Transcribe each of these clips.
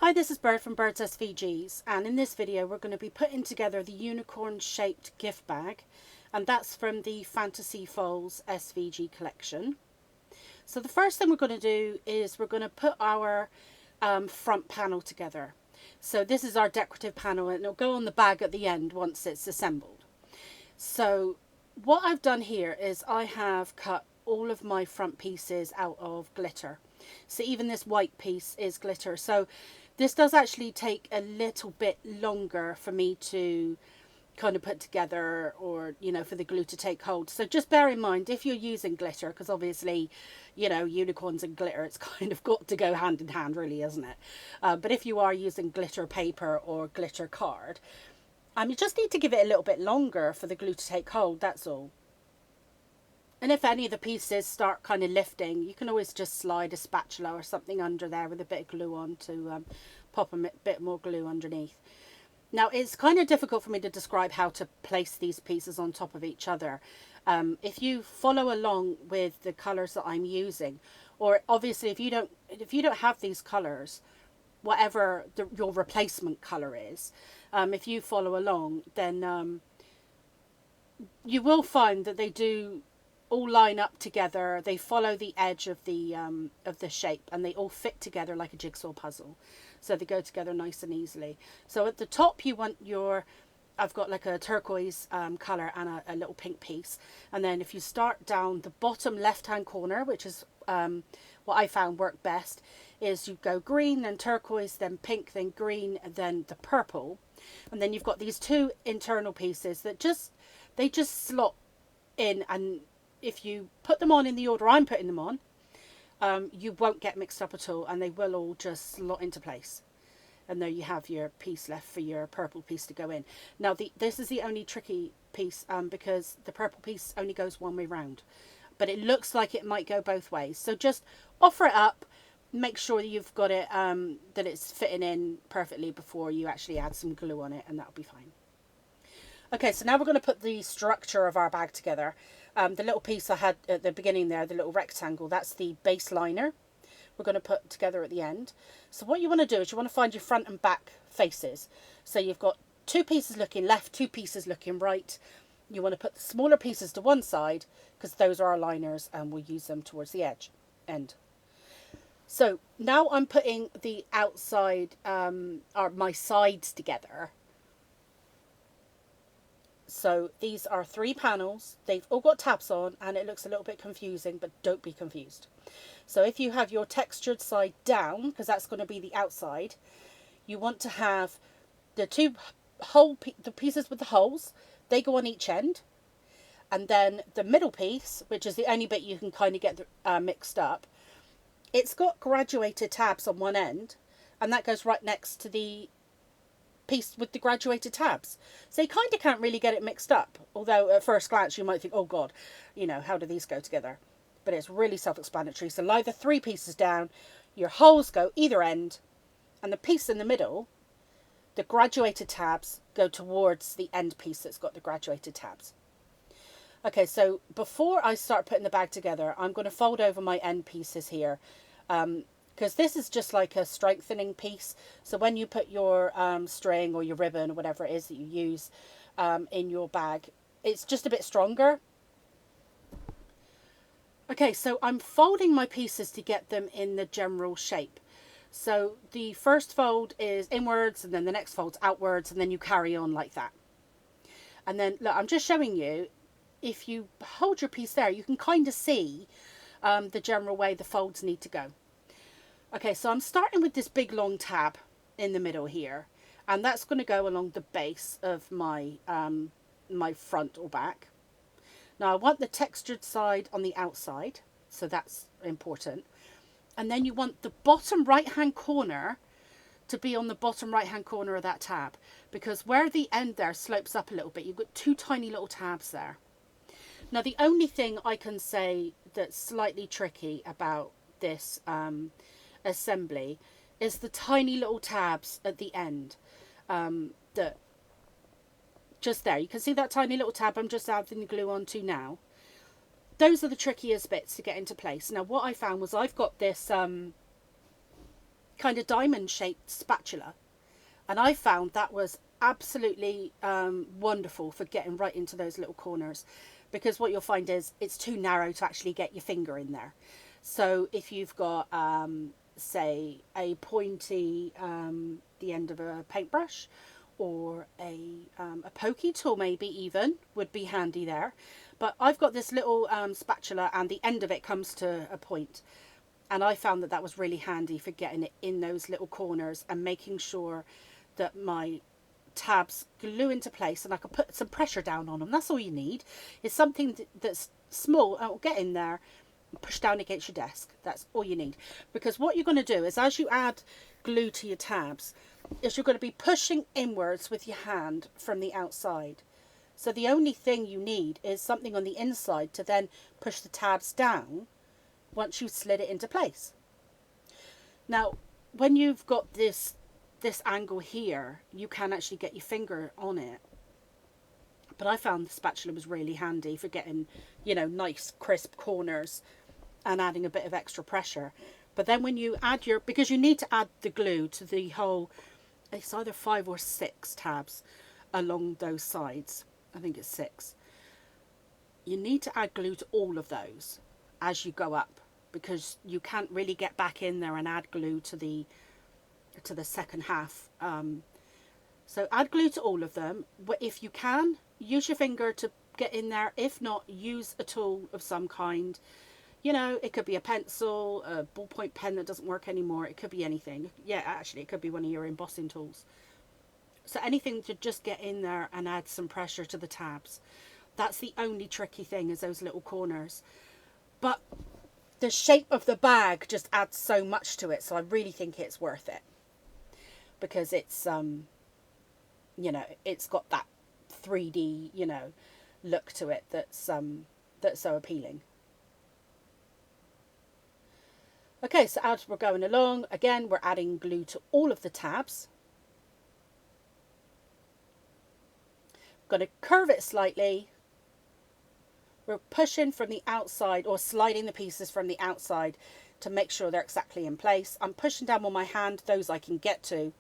Hi, this is Bird from Bird's SVGs, and in this video we're going to be putting together the unicorn shaped gift bag, and that's from the Fantasy Foals SVG collection. So the first thing we're going to do is we're going to put our front panel together. So this is our decorative panel, and it'll go on the bag at the end once it's assembled. So what I've done here is I have cut all of my front pieces out of glitter. So even this white piece is glitter. So this does actually take a little bit longer for me to kind of put together, or, you know, for the glue to take hold. So just bear in mind if you're using glitter, because obviously, you know, unicorns and glitter, it's kind of got to go hand in hand, really, isn't it? But if you are using glitter paper or glitter card, you just need to give it a little bit longer for the glue to take hold, that's all. And if any of the pieces start kind of lifting, you can always just slide a spatula or something under there with a bit of glue on to pop a bit more glue underneath. Now, it's kind of difficult for me to describe how to place these pieces on top of each other. If you follow along with the colours that I'm using, or obviously if you don't have these colours, whatever your replacement colour is, if you follow along, then you will find that they do all line up together. They follow the edge of the shape, and they all fit together like a jigsaw puzzle, so they go together nice and easily. So at the top you want your, I've got like a turquoise colour and a little pink piece, and then if you start down the bottom left hand corner, which is what I found worked best, is you go green, then turquoise, then pink, then green, and then the purple, and then you've got these two internal pieces that just slot in, and if you put them on in the order I'm putting them on, you won't get mixed up at all, and they will all just slot into place. And there you have your piece left for your purple piece to go in. Now this is the only tricky piece, because the purple piece only goes one way round, but it looks like it might go both ways. So just offer it up, make sure that you've got it, that it's fitting in perfectly before you actually add some glue on it, and that'll be fine. Okay, so now we're going to put the structure of our bag together. The little piece I had at the beginning there, the little rectangle, that's the base liner we're going to put together at the end. So what you want to do is you want to find your front and back faces. So you've got two pieces looking left, two pieces looking right. You want to put the smaller pieces to one side, because those are our liners, and we'll use them towards the end. So now I'm putting the outside, or my sides together. So these are 3 panels. They've all got tabs on, and it looks a little bit confusing, but don't be confused. So if you have your textured side down, because that's going to be the outside, you want to have the the pieces with the holes, they go on each end. And then the middle piece, which is the only bit you can kind of get mixed up, it's got graduated tabs on one end, and that goes right next to the piece with the graduated tabs. So you kind of can't really get it mixed up, although at first glance you might think, oh god, you know, how do these go together? But it's really self-explanatory. So lie the 3 pieces down, your holes go either end, and the piece in the middle, the graduated tabs, go towards the end piece that's got the graduated tabs. Okay, so before I start putting the bag together, I'm going to fold over my end pieces here, because this is just like a strengthening piece. So when you put your string or your ribbon or whatever it is that you use in your bag, it's just a bit stronger. Okay, so I'm folding my pieces to get them in the general shape. So the first fold is inwards, and then the next fold's outwards, and then you carry on like that. And then, look, I'm just showing you, if you hold your piece there, you can kind of see the general way the folds need to go. Okay, so I'm starting with this big long tab in the middle here, and that's going to go along the base of my my front or back. Now I want the textured side on the outside, so that's important. And then you want the bottom right hand corner to be on the bottom right hand corner of that tab, because where the end there slopes up a little bit, you've got 2 tiny little tabs there. Now the only thing I can say that's slightly tricky about this assembly is the tiny little tabs at the end, that just there, you can see that tiny little tab I'm just adding the glue onto now. Those are the trickiest bits to get into place. Now what I found was I've got this kind of diamond shaped spatula. And I found that was absolutely wonderful for getting right into those little corners, because what you'll find is it's too narrow to actually get your finger in there. So if you've got, say, a pointy, the end of a paintbrush, or a pokey tool maybe even, would be handy there. But I've got this little spatula and the end of it comes to a point. And I found that that was really handy for getting it in those little corners and making sure that my tabs glue into place and I can put some pressure down on them. That's all you need. It's something that's small and it'll get in there and push down against your desk. That's all you need. Because what you're going to do is, as you add glue to your tabs, is you're going to be pushing inwards with your hand from the outside. So the only thing you need is something on the inside to then push the tabs down once you've slid it into place. Now, when you've got this angle here, you can actually get your finger on it. But I found the spatula was really handy for getting, you know, nice crisp corners and adding a bit of extra pressure. But then when you add because you need to add the glue to the whole, it's either 5 or 6 tabs along those sides. I think it's 6. You need to add glue to all of those as you go up, because you can't really get back in there and add glue to the second half. So add glue to all of them. If you can, use your finger to get in there. If not, use a tool of some kind. You know, it could be a pencil, a ballpoint pen that doesn't work anymore. It could be anything. Yeah, actually, it could be one of your embossing tools. So anything to just get in there and add some pressure to the tabs. That's the only tricky thing, is those little corners. But the shape of the bag just adds so much to it. So I really think it's worth it. Because it's, you know, it's got that 3D, you know, look to it that's so appealing. Okay, so as we're going along, again, we're adding glue to all of the tabs. Going to curve it slightly. We're pushing from the outside, or sliding the pieces from the outside to make sure they're exactly in place. I'm pushing down with my hand, those I can get to,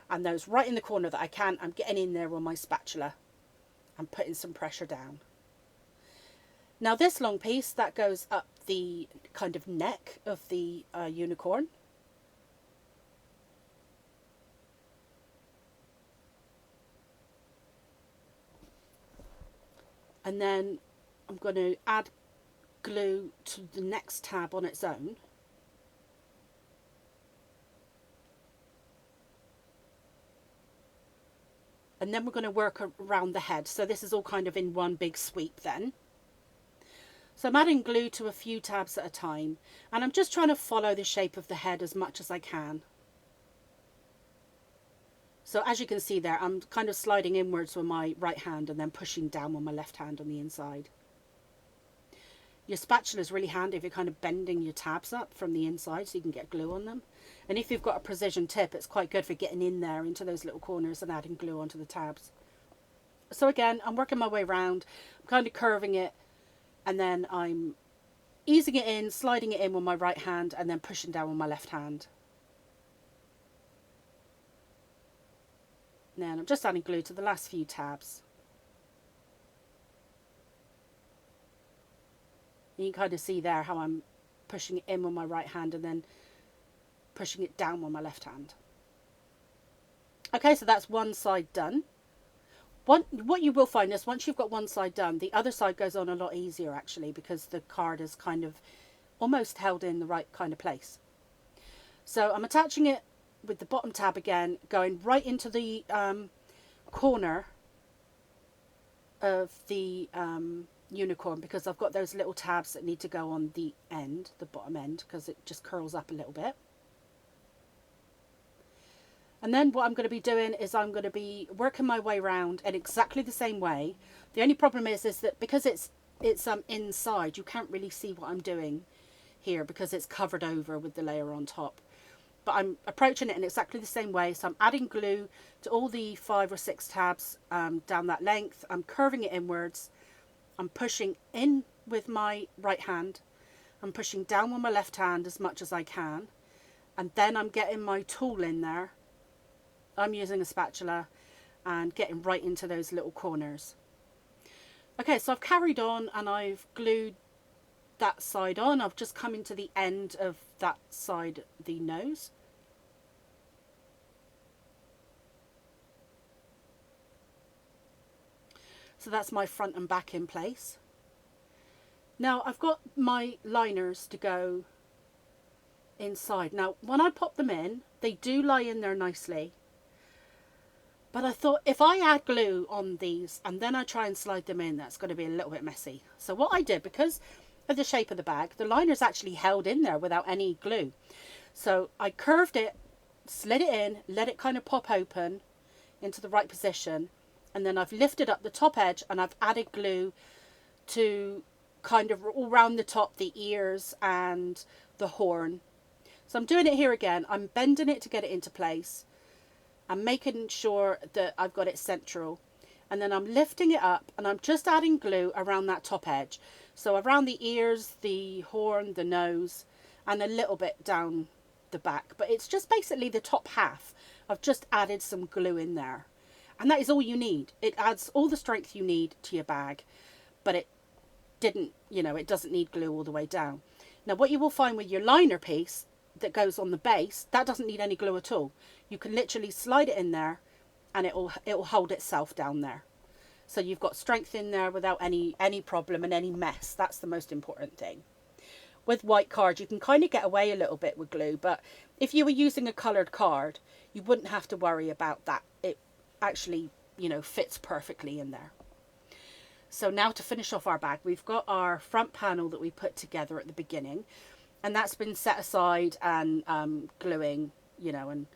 and those right in the corner that I can, I'm getting in there with my spatula and putting some pressure down. Now this long piece, that goes up the kind of neck of the unicorn. And then I'm going to add glue to the next tab on its own. And then we're going to work around the head. So this is all kind of in one big sweep then. So I'm adding glue to a few tabs at a time. And I'm just trying to follow the shape of the head as much as I can. So as you can see there, I'm kind of sliding inwards with my right hand and then pushing down with my left hand on the inside. Your spatula is really handy if you're kind of bending your tabs up from the inside so you can get glue on them. And if you've got a precision tip, it's quite good for getting in there into those little corners and adding glue onto the tabs. So again, I'm working my way around. I'm kind of curving it, and then I'm easing it in, sliding it in with my right hand, and then pushing down with my left hand. Then I'm just adding glue to the last few tabs. You can kind of see there how I'm pushing it in with my right hand and then pushing it down with my left hand. Okay, so that's one side done. What you will find is once you've got one side done, the other side goes on a lot easier actually, because the card is kind of almost held in the right kind of place. So I'm attaching it with the bottom tab again, going right into the corner of the unicorn, because I've got those little tabs that need to go on the end, the bottom end, because it just curls up a little bit. And then what I'm going to be doing is I'm going to be working my way around in exactly the same way. The only problem is that because it's inside, you can't really see what I'm doing here because it's covered over with the layer on top. But I'm approaching it in exactly the same way. So I'm adding glue to all the 5 or 6 tabs down that length. I'm curving it inwards. I'm pushing in with my right hand. I'm pushing down with my left hand as much as I can. And then I'm getting my tool in there. I'm using a spatula and getting right into those little corners. Okay, so I've carried on and I've glued that side on. I've just come into the end of that side, the nose. So that's my front and back in place. Now I've got my liners to go inside. Now when I pop them in, they do lie in there nicely. But I thought if I add glue on these and then I try and slide them in, that's going to be a little bit messy. So what I did, because of the shape of the bag, the liner's actually held in there without any glue. So I curved it, slid it in, let it kind of pop open into the right position. And then I've lifted up the top edge and I've added glue to kind of all around the top, the ears and the horn. So I'm doing it here again. I'm bending it to get it into place. I'm making sure that I've got it central. And then I'm lifting it up and I'm just adding glue around that top edge. So around the ears, the horn, the nose, and a little bit down the back. But it's just basically the top half. I've just added some glue in there. And that is all you need. It adds all the strength you need to your bag. But it didn't, it doesn't need glue all the way down. Now what you will find with your liner piece that goes on the base, that doesn't need any glue at all. You can literally slide it in there and it'll hold itself down there. So you've got strength in there without any problem and any mess. That's the most important thing. With white card, you can kind of get away a little bit with glue, but if you were using a coloured card, you wouldn't have to worry about that. It actually, fits perfectly in there. So now to finish off our bag, we've got our front panel that we put together at the beginning, and that's been set aside and gluing, and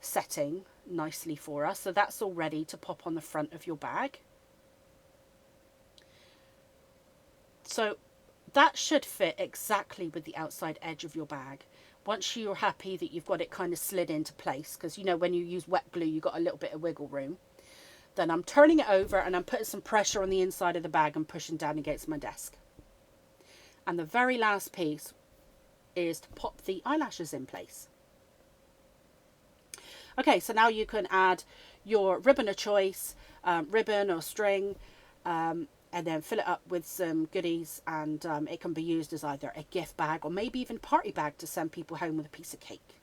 setting nicely for us. So that's all ready to pop on the front of your bag. So that should fit exactly with the outside edge of your bag. Once you're happy that you've got it kind of slid into place, because when you use wet glue, you've got a little bit of wiggle room. Then I'm turning it over and I'm putting some pressure on the inside of the bag and pushing down against my desk. And the very last piece is to pop the eyelashes in place. Okay, so now you can add your ribbon of choice, ribbon or string, and then fill it up with some goodies, and it can be used as either a gift bag or maybe even party bag to send people home with a piece of cake.